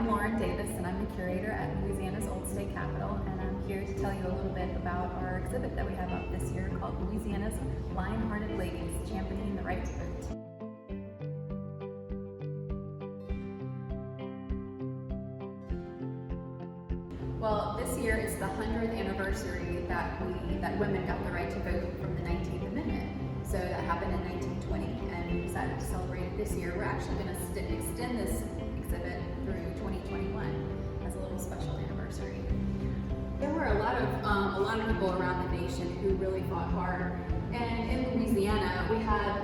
I'm Lauren Davis, and I'm the curator at Louisiana's Old State Capitol, and I'm here to tell you a little bit about our exhibit that we have up this year called Louisiana's Lionhearted Ladies, Championing the Right to Vote. Well, this year is the 100th anniversary that women got the right to vote from the 19th Amendment. So that happened in 1920, and we decided to celebrate it this year. We're actually going to extend this exhibit through 2021 as a little special anniversary. There were a lot of people around the nation who really fought hard, and in Louisiana we had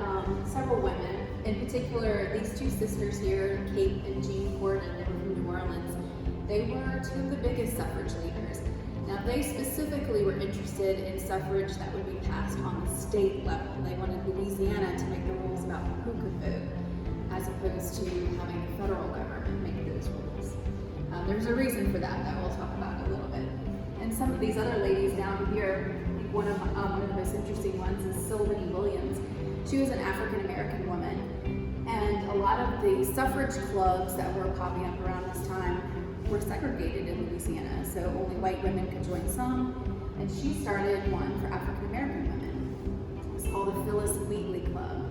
several women. In particular, these two sisters here, Kate and Jean Gordon, they were from New Orleans. They were two of the biggest suffrage leaders. Now, they specifically were interested in suffrage that would be passed on the state level. They wanted Louisiana to make the rules about who could vote, as opposed to having the federal government make those rules. There's a reason for that we'll talk about in a little bit. And some of these other ladies down here, one of the most interesting ones is Sylvanie Williams. She was an African American woman, and a lot of the suffrage clubs that were popping up around this time were segregated in Louisiana, so only white women could join some, and she started one for African American women. It was called the Phyllis Wheatley Club,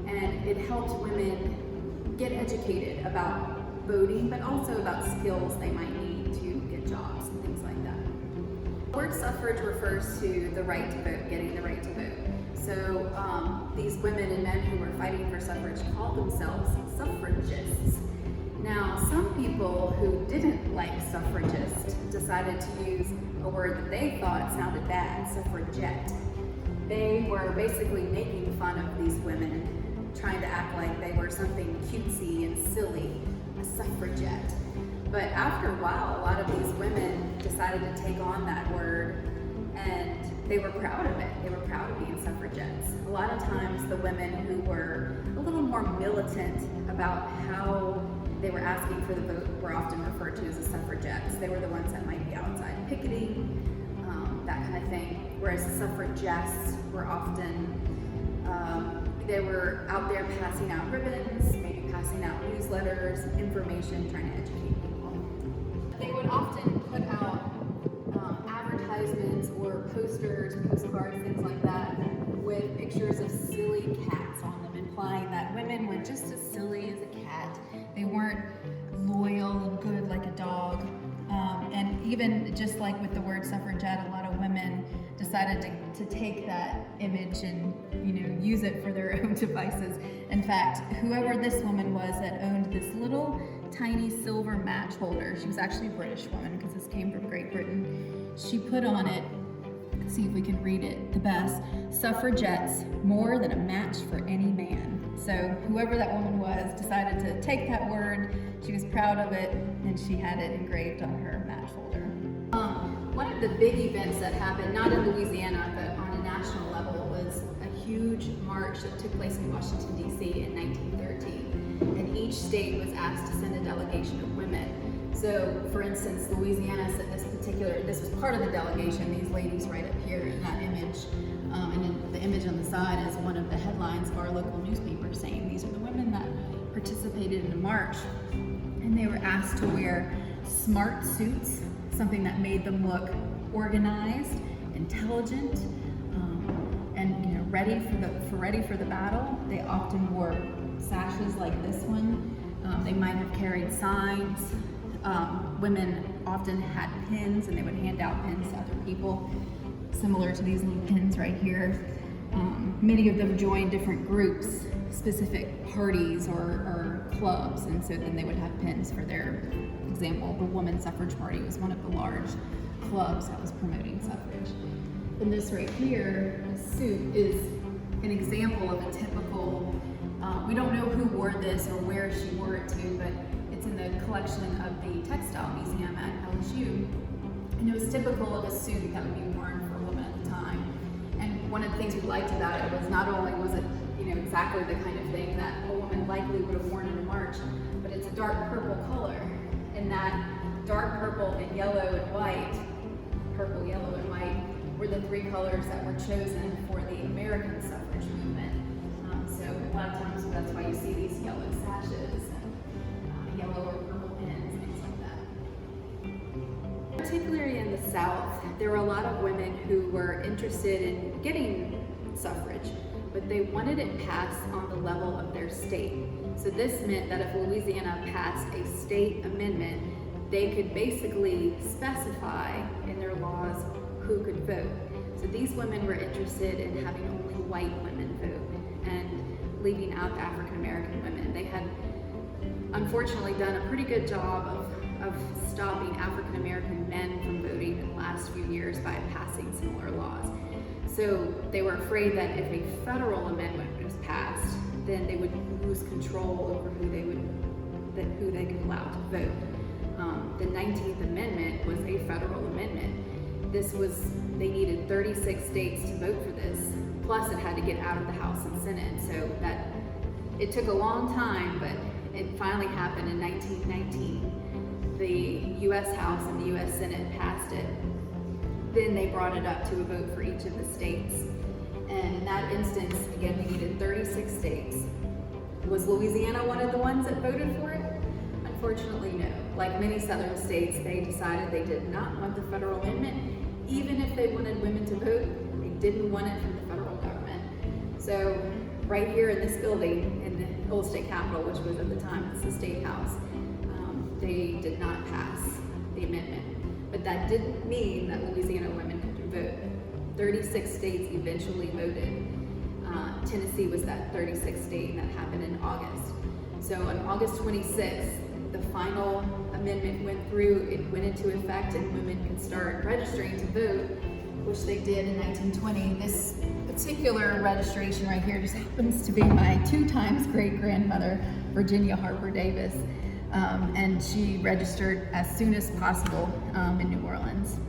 and it helped women get educated about voting, but also about skills they might need to get jobs and things like that. The word suffrage refers to the right to vote, getting the right to vote. So these women and men who were fighting for suffrage called themselves suffragists. Now, some people who didn't like suffragist decided to use a word that they thought sounded bad, suffragette. They were basically making fun of these women, trying to act like they were something cutesy and silly, a suffragette. But after a while, a lot of these women decided to take on that word, and they were proud of it. They were proud of being suffragettes. A lot of times the women who were a little more militant about how they were asking for the vote were often referred to as the suffragettes. They were the ones that might be outside picketing, that kind of thing. Whereas the suffragists were often, they were out there passing out ribbons, maybe passing out newsletters, information, trying to educate people. They would often put out advertisements or posters, postcards, things like that, with pictures of silly cats on them, implying that women were just as silly as a cat. They weren't loyal and good like a dog. And even just like with the word suffragette, a lot of women decided to take that image and use it for their own devices. In fact, whoever this woman was that owned this little tiny silver match holder, she was actually a British woman because this came from Great Britain, she put on it, let's see if we can read it the best, "Suffragettes, more than a match for any man." So whoever that woman was decided to take that word, she was proud of it, and she had it engraved on her match holder. One of the big events that happened, not in Louisiana, but on a national level, was a huge march that took place in Washington, D.C. in 1913. And each state was asked to send a delegation of women. So, for instance, Louisiana sent this was part of the delegation, these ladies right up here in that image. And then the image on the side is one of the headlines of our local newspaper saying these are the women that participated in the march. And they were asked to wear smart suits, something that made them look organized, intelligent, and ready for the battle. They often wore sashes like this one. They might have carried signs. Women often had pins, and they would hand out pins to other people, similar to these little pins right here. Many of them joined different groups, specific parties or clubs, and so then they would have pins for their example. The Women's Suffrage Party was one of the large clubs that was promoting suffrage. And this right here, this suit, is an example of a typical, we don't know who wore this or where she wore it to, but it's in the collection of the Textile Museum at LSU. And it was typical of a suit that would be worn for a woman at the time. And one of the things we liked about it was not only was it exactly the kind of thing that a woman likely would have worn in a march, but it's a dark purple color. And that dark purple and yellow and white, purple, yellow, and white, were the three colors that were chosen for the American suffrage movement. So a lot of times that's why you see these yellow sashes and yellow or purple pins, things like there were a lot of women who were interested in getting suffrage, but they wanted it passed on the level of their state. So this meant that if Louisiana passed a state amendment, they could basically specify in their laws who could vote. So these women were interested in having only white women vote and leaving out the African American women. They had unfortunately done a pretty good job of stopping African American men from voting in the last few years by passing similar laws. So they were afraid that if a federal amendment was passed, then they would lose control over who they could allow to vote. The 19th Amendment was a federal amendment. They needed 36 states to vote for this, plus it had to get out of the House and Senate. So that it took a long time, but it finally happened in 1919. The U.S. House and the U.S. Senate passed it. Then they brought it up to a vote for each of the states. And in that instance, again, we needed 36 states. Was Louisiana one of the ones that voted for it? Unfortunately, no. Like many southern states, they decided they did not want the federal amendment. Even if they wanted women to vote, they didn't want it from the federal government. So right here in this building, in the old state capitol, which was at the time it's the State House, they did not pass the amendment. But that didn't mean that Louisiana women couldn't vote. 36 states eventually voted. Tennessee was that 36th state, and that happened in August. So on August 26th, the final amendment went through, it went into effect, and women could start registering to vote, which they did in 1920. This particular registration right here just happens to be my 2 times great-grandmother, Virginia Harper Davis, and she registered as soon as possible in New Orleans.